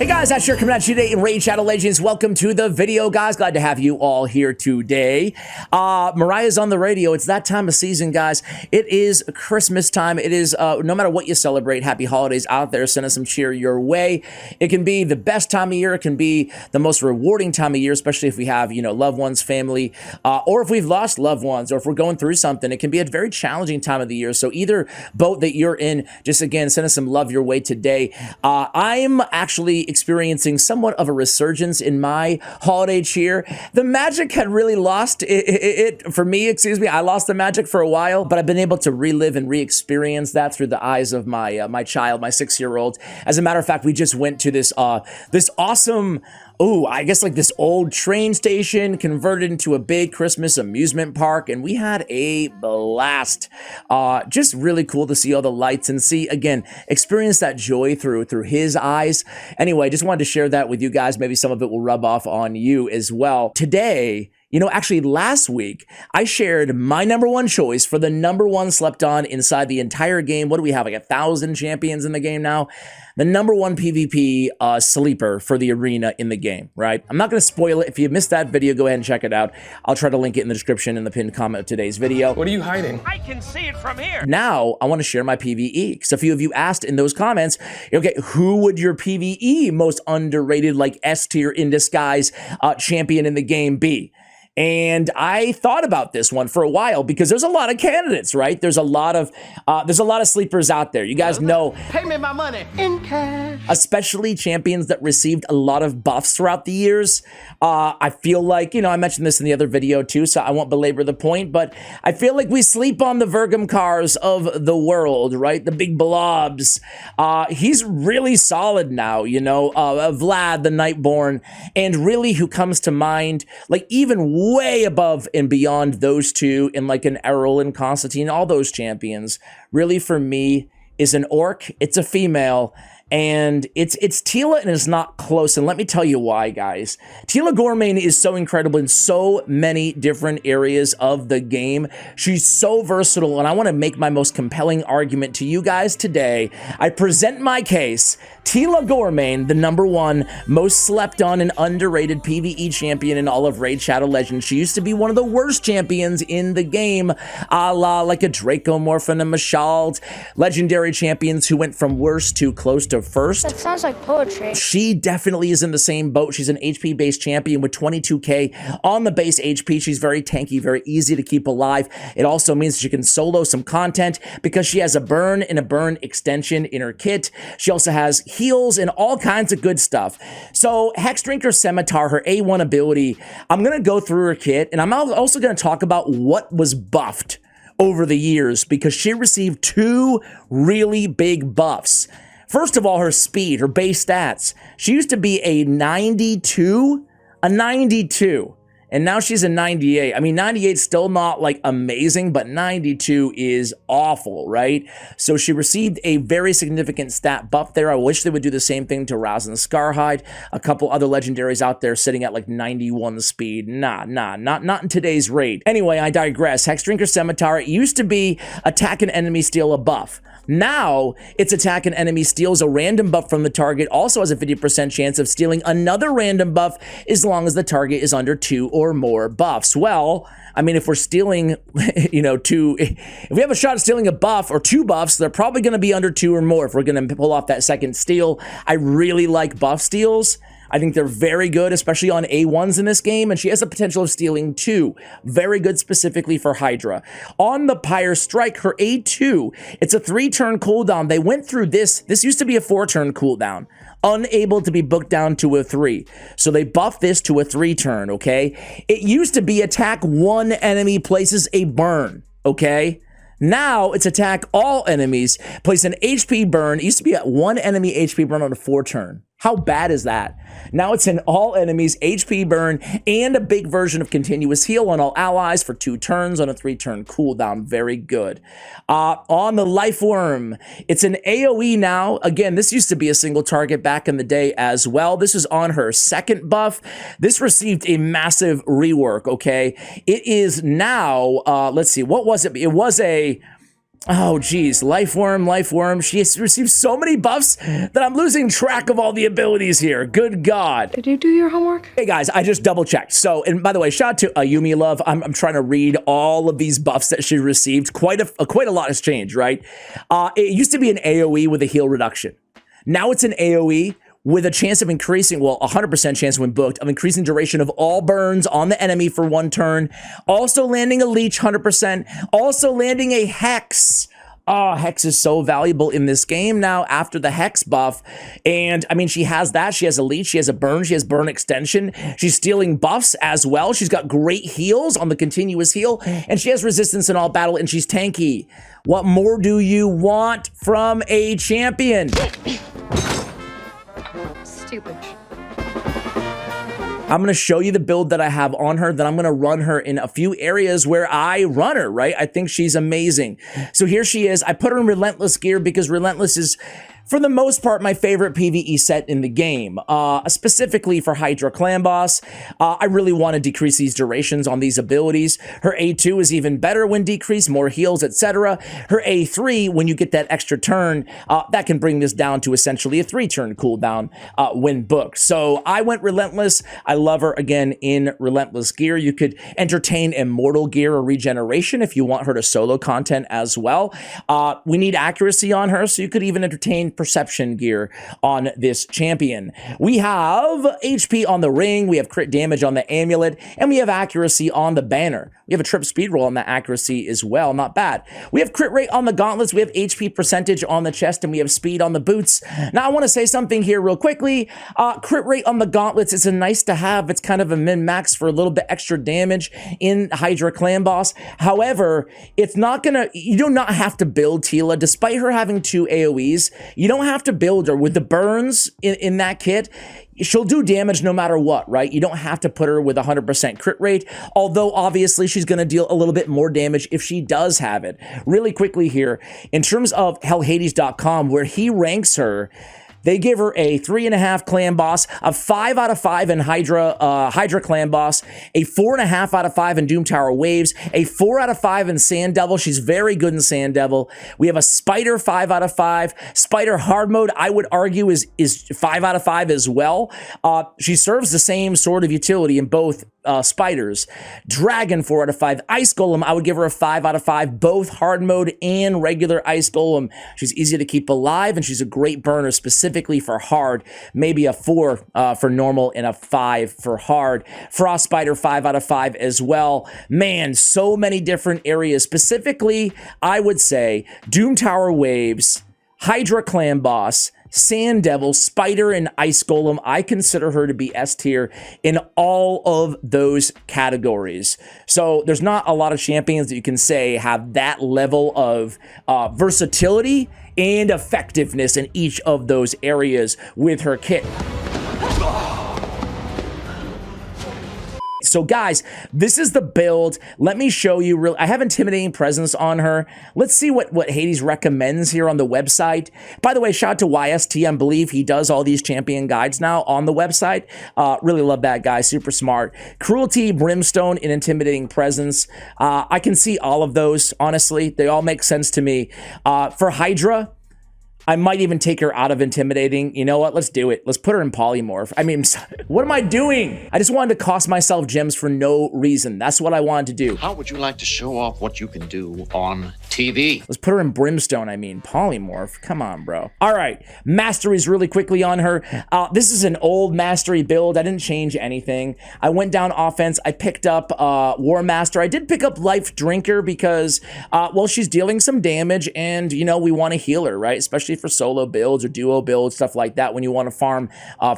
Hey guys, that's your coming at you today in Raid Shadow Legends. Welcome to the video, guys. Glad to have you all here today. Mariah's on the radio. It's that time of season, guys. It is Christmas time. It is, no matter what you celebrate, happy holidays out there. Send us some cheer your way. It can be the best time of year. It can be the most rewarding time of year, especially if we have, you know, loved ones, family, or if we've lost loved ones, or if we're going through something. It can be a very challenging time of the year. So either boat that you're in, just again, send us some love your way today. I'm actually experiencing somewhat of a resurgence in my holiday cheer. The magic had really lost it for me, excuse me. I lost the magic for a while, but I've been able to relive and re-experience that through the eyes of my my child, my 6-year-old. As a matter of fact, we just went to this this awesome, I guess like this old train station converted into a big Christmas amusement park, and we had a blast. Just really cool to see all the lights and see, again, experience that joy through his eyes. Anyway, just wanted to share that with you guys. Maybe some of it will rub off on you as well. Today, you know, actually last week, I shared my #1 choice for the #1 slept on inside the entire game. What do we have, like 1,000 champions in the game now? The #1 PvP sleeper for the arena in the game, right? I'm not going to spoil it. If you missed that video, go ahead and check it out. I'll try to link it in the description in the pinned comment of today's video. What are you hiding? I can see it from here. Now, I want to share my PvE, because a few of you asked in those comments, okay, who would your PvE most underrated, like S tier in disguise champion in the game be? And I thought about this one for a while because there's a lot of candidates, right? There's a lot of sleepers out there. You guys know, Pay me my money in cash. especially champions that received a lot of buffs throughout the years. I feel like, you know, I mentioned this in the other video too, so I won't belabor the point, but I feel like we sleep on the Vergum cars of the world, right? The big blobs. He's really solid now, you know, Vlad, the Nightborn, and really who comes to mind, like even way above and beyond those two in like an Errol and Constantine, all those champions, really for me is an orc. It's a female. And it's Teela, and it's not close. And let me tell you why, guys. Teela Goremane is so incredible in so many different areas of the game. She's so versatile, and I want to make my most compelling argument to you guys today. I present my case. Teela Goremane, the #1 most slept on and underrated PvE champion in all of Raid Shadow Legends. She used to be one of the worst champions in the game, a la like a Dracomorph and a Mashald, legendary champions who went from worst to close to first. That sounds like poetry. She definitely is in the same boat. She's an HP-based champion with 22k on the base HP. She's very tanky, very easy to keep alive. It also means she can solo some content because she has a burn and a burn extension in her kit. She also has heals and all kinds of good stuff. So Hexdrinker Scimitar, her A1 ability, I'm going to go through her kit, and I'm also going to talk about what was buffed over the years because she received 2 really big buffs. First of all, her speed, her base stats. She used to be a 92, and now she's a 98. I mean, 98's still not like amazing, but 92 is awful, right? So she received a very significant stat buff there. I wish they would do the same thing to Rouse and Scarhide. A couple other legendaries out there sitting at like 91 speed. Not in today's raid. Anyway, I digress. Hexdrinker Scimitar, it used to be attack an enemy, steal a buff. Now, it's attack an enemy, steals a random buff from the target, also has a 50% chance of stealing another random buff as long as the target is under 2 or more buffs. Well, I mean, if we're stealing, you know, if we have a shot at stealing a buff or 2 buffs, they're probably going to be under 2 or more if we're going to pull off that second steal. I really like buff steals. I think they're very good, especially on A1s in this game, and she has the potential of stealing 2. Very good specifically for Hydra. On the Pyre Strike, her A2, it's a 3-turn cooldown. They went through this. This used to be a 4-turn cooldown. Unable to be booked down to a 3. So they buffed this to a 3-turn, okay? It used to be attack 1 enemy, places a burn, okay? Now it's attack all enemies, place an HP burn. It used to be at 1 enemy HP burn on a 4-turn. How bad is that? Now it's an all enemies HP burn and a big version of continuous heal on all allies for 2 turns on a 3-turn cooldown. Very good. On the Life Worm, it's an AoE now. Again, this used to be a single target back in the day as well. This is on her 2nd buff. This received a massive rework, okay? It is now, let's see, what was it? It was a Oh, geez. Life Worm. She has received so many buffs that I'm losing track of all the abilities here. Good God. Did you do your homework? Hey, guys, I just double checked. So, and by the way, shout out to Ayumi Love. I'm trying to read all of these buffs that she received. Quite a lot has changed, right? It used to be an AoE with a heal reduction. Now it's an AoE with a chance of increasing, well, 100% chance when booked, of increasing duration of all burns on the enemy for 1 turn. Also landing a leech, 100%. Also landing a hex. Oh, hex is so valuable in this game now after the hex buff. And I mean, she has that. She has a leech. She has a burn. She has burn extension. She's stealing buffs as well. She's got great heals on the continuous heal. And she has resistance in all battle. And she's tanky. What more do you want from a champion? Stupid. I'm going to show you the build that I have on her, then I'm going to run her in a few areas where I run her, right? I think she's amazing. So here she is. I put her in Relentless gear because Relentless is, for the most part, my favorite PvE set in the game, specifically for Hydra Clan Boss. I really want to decrease these durations on these abilities. Her A2 is even better when decreased, more heals, etc. Her A3, when you get that extra turn, that can bring this down to essentially a 3-turn cooldown when booked. So I went Relentless. I love her again in Relentless gear. You could entertain Immortal gear or regeneration if you want her to solo content as well. We need accuracy on her, so you could even entertain perception gear on this champion. We have HP on the ring, we have crit damage on the amulet, and we have accuracy on the banner. We have a trip speed roll on the accuracy as well, not bad. We have crit rate on the gauntlets, we have HP percentage on the chest, and we have speed on the boots. Now I want to say something here real quickly. Crit rate on the gauntlets is a nice to have. It's kind of a min-max for a little bit extra damage in Hydra Clan Boss. However, it's not gonna, you do not have to build Teela, despite her having 2 AoEs. You don't have to build her with the burns in that kit. She'll do damage no matter what, right? You don't have to put her with 100% crit rate, although obviously she's going to deal a little bit more damage if she does have it. Really quickly here, in terms of hellhades.com, where he ranks her, they give her a 3.5 clan boss, a 5 out of 5 in Hydra clan boss, a 4.5 out of 5 in Doom Tower Waves, a 4 out of 5 in Sand Devil. She's very good in Sand Devil. We have a Spider 5 out of 5. Spider hard mode, I would argue, is 5 out of 5 as well. She serves the same sort of utility in both spiders. Dragon 4 out of 5. Ice Golem, I would give her a 5 out of 5, both hard mode and regular Ice Golem. She's easy to keep alive, and she's a great burner specifically for hard. Maybe a 4 for normal and a 5 for hard. Frost Spider 5 out of 5 as well. Man, so many different areas. Specifically, I would say Doom Tower Waves, Hydra Clan Boss, Sand Devil, Spider, and Ice Golem. I consider her to be S tier in all of those categories. So there's not a lot of champions that you can say have that level of versatility and effectiveness in each of those areas with her kit. So guys, this is the build. Let me show you. I have Intimidating Presence on her. Let's see what Hades recommends here on the website. By the way, shout out to YST. I believe he does all these champion guides now on the website. Really love that guy. Super smart. Cruelty, Brimstone, and Intimidating Presence. I can see all of those, honestly. They all make sense to me. For Hydra, I might even take her out of Intimidating. You know what? Let's do it. Let's put her in Polymorph. I mean, what am I doing? I just wanted to cost myself gems for no reason. That's what I wanted to do. How would you like to show off what you can do on TV? Let's put her in Brimstone. I mean, Polymorph. Come on, bro. All right. Masteries really quickly on her. This is an old Mastery build. I didn't change anything. I went down offense. I picked up War Master. I did pick up Life Drinker because, well, she's dealing some damage and, you know, we want to heal her, right? Especially for solo builds or duo builds, stuff like that, when you want to farm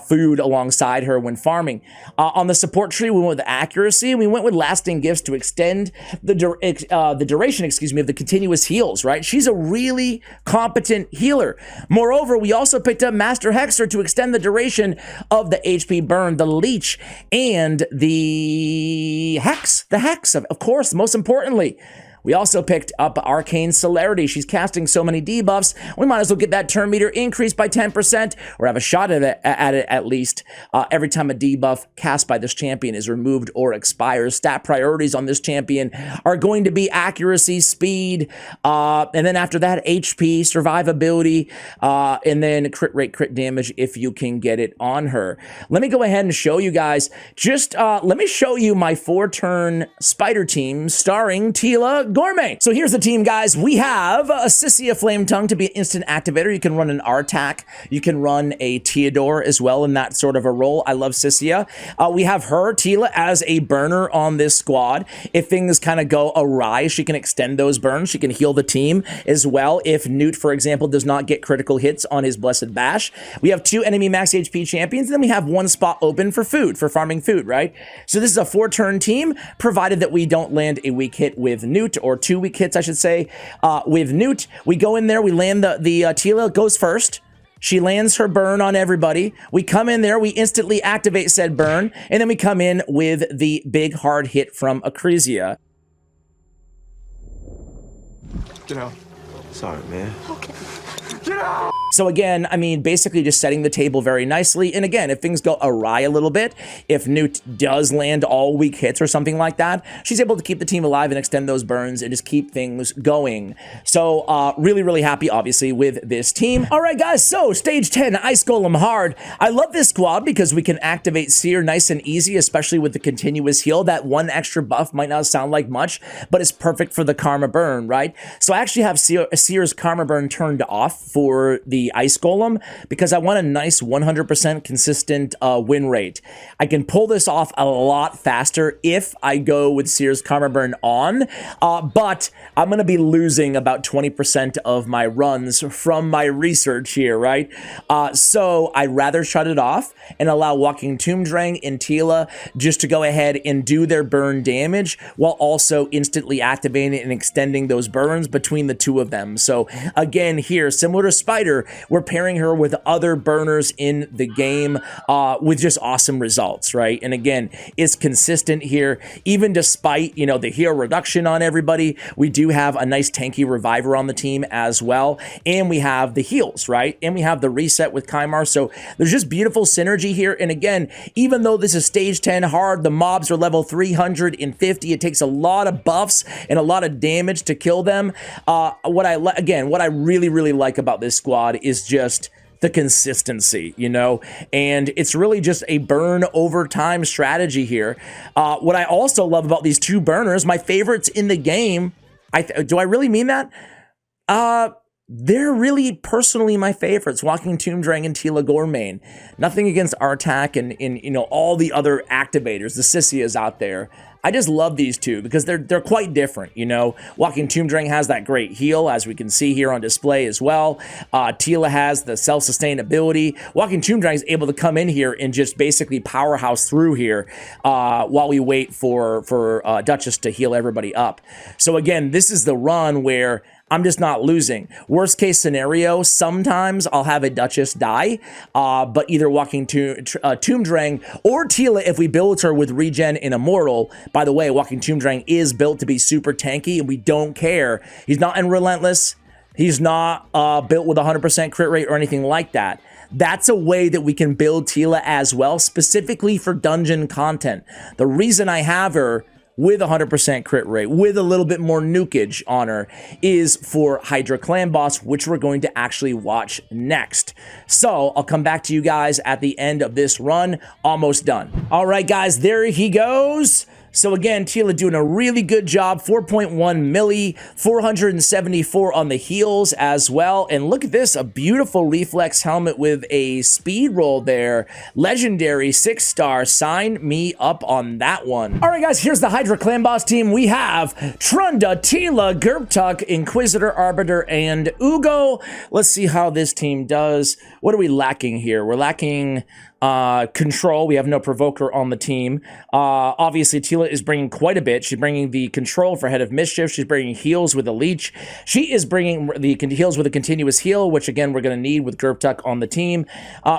food alongside her when farming. On the support tree, we went with accuracy, and we went with lasting gifts to extend the duration, of the continuous heals, right? She's a really competent healer. Moreover, we also picked up Master Hexer to extend the duration of the HP burn, the leech, and the hex. The hex, of course, most importantly. We also picked up Arcane Celerity. She's casting so many debuffs, we might as well get that turn meter increased by 10% or have a shot at it at least every time a debuff cast by this champion is removed or expires. Stat priorities on this champion are going to be accuracy, speed, and then after that, HP, survivability, and then crit rate, crit damage if you can get it on her. Let me go ahead and show you guys. Just let me show you my 4-turn spider team starring Teela Goremane. So here's the team, guys. We have a Sissia Flame Tongue to be an instant activator. You can run an Artak. You can run a Theodore as well in that sort of a role. I love Sissia. We have her, Tila, as a burner on this squad. If things kind of go awry, she can extend those burns. She can heal the team as well if Newt, for example, does not get critical hits on his Blessed Bash. We have 2 enemy max HP champions, and then we have 1 spot open for food, for farming food, right? So this is a 4-turn team, provided that we don't land a weak hit with Newt, or 2 weak hits, I should say, with Newt. We go in there, we land the Teela goes first. She lands her burn on everybody. We come in there, we instantly activate said burn, and then we come in with the big hard hit from Acresia. Get out. Sorry, man. Okay. Get out! So again, I mean, basically just setting the table very nicely. And again, if things go awry a little bit, if Newt does land all weak hits or something like that, she's able to keep the team alive and extend those burns and just keep things going. So really, really happy, obviously, with this team. All right, guys, so stage 10, Ice Golem Hard. I love this squad because we can activate Seer nice and easy, especially with the continuous heal. That 1 extra buff might not sound like much, but it's perfect for the Karma Burn, right? So I actually have Seer's Karma Burn turned off for the Ice Golem because I want a nice 100% consistent win rate. I can pull this off a lot faster if I go with Seer's Karma Burn on, but I'm going to be losing about 20% of my runs from my research here, right? So I'd rather shut it off and allow Walking Tomb Drang and Teela just to go ahead and do their burn damage while also instantly activating and extending those burns between the 2 of them. So again, here, similar to Spider, we're pairing her with other burners in the game with just awesome results, right? And again, it's consistent here, even despite, you know, the hero reduction on everybody. We do have a nice tanky reviver on the team as well, and we have the heals, right? And we have the reset with Kymar, so there's just beautiful synergy here. And again, even though this is stage 10 hard, the mobs are level 350. It takes a lot of buffs and a lot of damage to kill them. What I really, really like about this squad is just the consistency, you know, and it's really just a burn over time strategy here. What I also love about these 2 burners, my favorites in the game, do I really mean that? They're really personally my favorites, Walking Tomb Drang and Teela Goremane. Nothing against Artak and you know, all the other activators, the Sissias out there. I just love these 2 because they're quite different, you know. Walking Tomb Drang has that great heal, as we can see here on display as well. Teela has the self-sustainability. Walking Tomb Drang is able to come in here and just basically powerhouse through here while we wait for Duchess to heal everybody up. So again, this is the run where I'm just not losing. Worst case scenario, sometimes I'll have a Duchess die, but either Walking Tomb Drang or Teela, if we build her with regen and Immortal. By the way, Walking Tomb Drang is built to be super tanky, and we don't care. He's not in Relentless. He's not built with 100% crit rate or anything like that. That's a way that we can build Teela as well, specifically for dungeon content. The reason I have her with 100% crit rate, with a little bit more nukage on her, is for Hydra Clan Boss, which we're going to actually watch next. So I'll come back to you guys at the end of this run. Almost done. All right, guys, there he goes. So again, Teela doing a really good job, 4.1 milli, 474 on the heals as well. And look at this, a beautiful reflex helmet with a speed roll there. Legendary 6-star, sign me up on that one. All right, guys, here's the Hydra Clan Boss team. We have Trunda, Teela, Gerptuk, Inquisitor, Arbiter, and Ugo. Let's see how this team does. What are we lacking here? We're lacking control. We have no provoker on the team. Obviously, Teela is bringing quite a bit. She's bringing the control for Head of Mischief. She's bringing heals with a leech. She is bringing the heals with a continuous heal, which again we're going to need with Gerptuk on the team.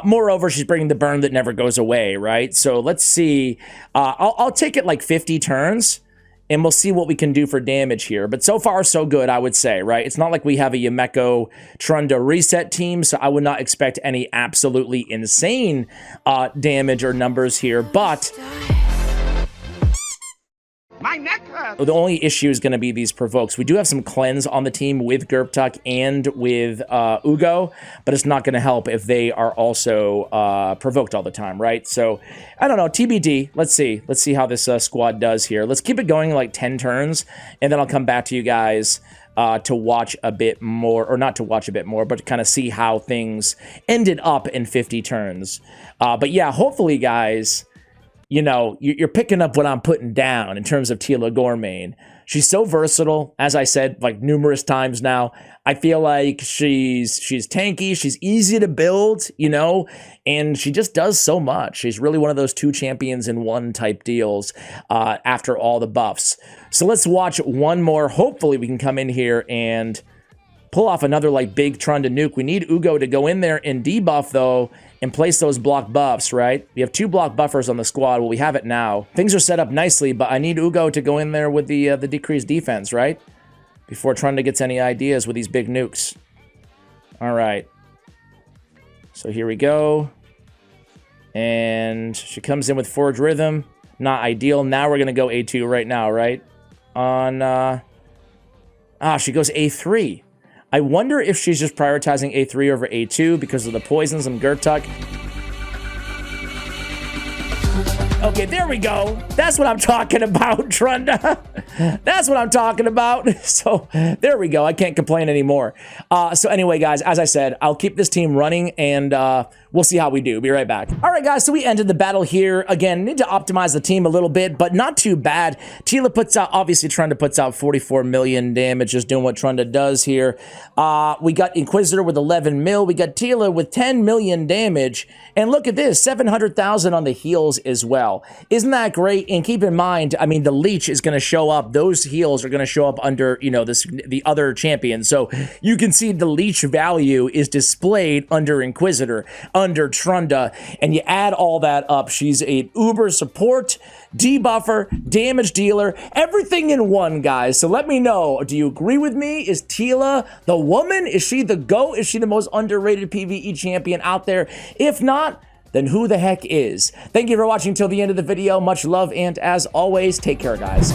Moreover, she's bringing the burn that never goes away, right? So let's see. I'll take it like 50 turns and we'll see what we can do for damage here. But so far, so good, I would say, right? It's not like we have a Yumeko Trunda reset team, so I would not expect any absolutely insane damage or numbers here, but My neck hurts. the only issue is going to be these provokes. We do have some cleanse on the team with Gerptuk and with Ugo, but it's not going to help if they are also provoked all the time, right? So, I don't know, TBD. Let's see. Let's see how this squad does here. Let's keep it going like 10 turns, and then I'll come back to you guys to watch a bit more, or not to watch a bit more, but to kind of see how things ended up in 50 turns. But yeah, hopefully, guys, you know, you're picking up what I'm putting down in terms of Teela Goremane. She's so versatile, as I said, like numerous times now. I feel like she's tanky, she's easy to build, you know, and she just does so much. She's really one of those 2 champions in 1 type deals after all the buffs. So let's watch one more. Hopefully we can come in here and pull off another like big Trunda nuke. We need Ugo to go in there and debuff though, and place those block buffs, right? We have 2 block buffers on the squad. Well, we have it now. Things are set up nicely, but I need Ugo to go in there with the decreased defense, right? Before Trunda gets any ideas with these big nukes. All right. So here we go. And she comes in with Forge Rhythm. Not ideal. Now we're going to go A2 right now, right? On, she goes A3. I wonder if she's just prioritizing A3 over A2 because of the poisons and Gerptuk. Okay, there we go. That's what I'm talking about, Trunda. That's what I'm talking about. So there we go. I can't complain anymore. So anyway, guys, as I said, I'll keep this team running and we'll see how we do. Be right back. All right, guys, so we ended the battle here. Again, need to optimize the team a little bit, but not too bad. Teela puts out, obviously Trunda puts out 44 million damage, just doing what Trunda does here. We got Inquisitor with 11 mil. We got Teela with 10 million damage. And look at this, 700,000 on the heals as well. Isn't that great? And keep in mind, I mean, the Leech is going to show up. Those heals are going to show up under, you know, the other champion. So you can see the Leech value is displayed under Inquisitor, under Trunda, and you add all that up. She's a uber support, debuffer, damage dealer, everything in one, guys. So let me know, do you agree with me? Is Teela the woman? Is she the GOAT? Is she the most underrated PvE champion out there? If not, then who the heck is? Thank you for watching till the end of the video. Much love, and as always, take care, guys.